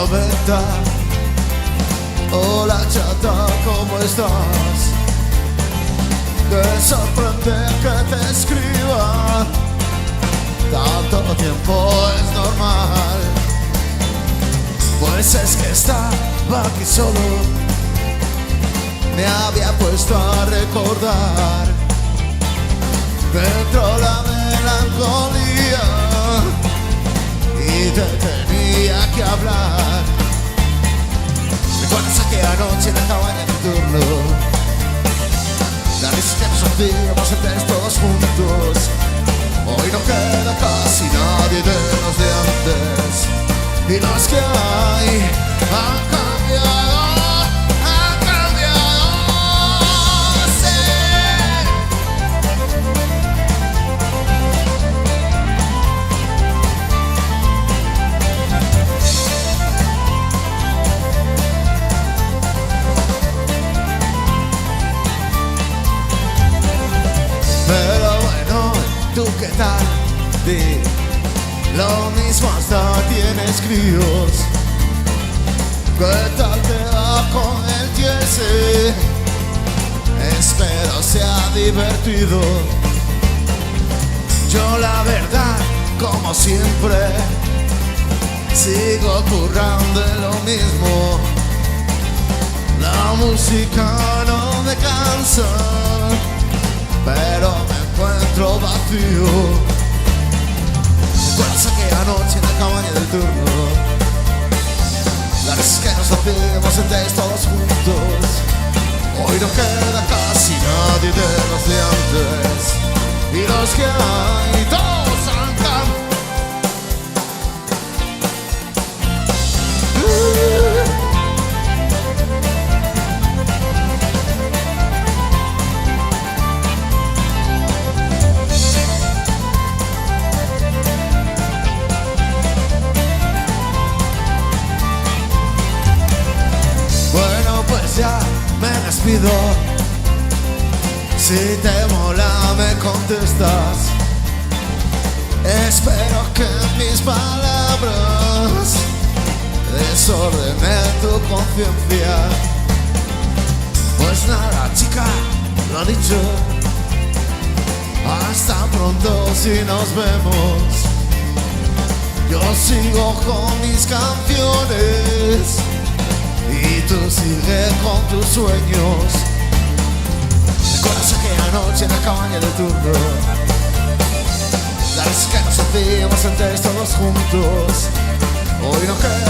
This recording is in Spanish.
90. Hola chata, ¿cómo estás? Te sorprende que te escriba. Tanto tiempo es normal. Pues es que estaba aquí solo. Me había puesto a recordar. Dentro la melancolía y te tenía que hablar. ¿Recuerdas aquella noche en la cabaña de turno? La risa que nos hacíamos antes todos juntos. Hoy no queda casi nadie de los de antes. Y los que hay han cambiado. Pero bueno, ¿tú qué tal? Di lo mismo, hasta tienes críos. ¿Qué tal te va con el Jesse? Espero sea divertido. Yo la verdad, como siempre, sigo currando en lo mismo. La música no me cansa, pero me encuentro vacío. ¿Recuerdas aquella noche en la cabaña del turno? Las veces que nos hacíamos antes todos juntos. Hoy no queda casi nadie de los de antes. Y los que hay todos han cambiado. Bueno, pues ya me despido. Si te mola me contestas. Espero que mis palabras desordenen tu conciencia. Pues nada, chica, lo dicho. Hasta pronto si nos vemos. Yo sigo con mis canciones y tú sigues con tus sueños. ¿Recuerdas aquella noche en la cabaña del turno? La vez que nos hacíamos antes todos juntos. Hoy no queda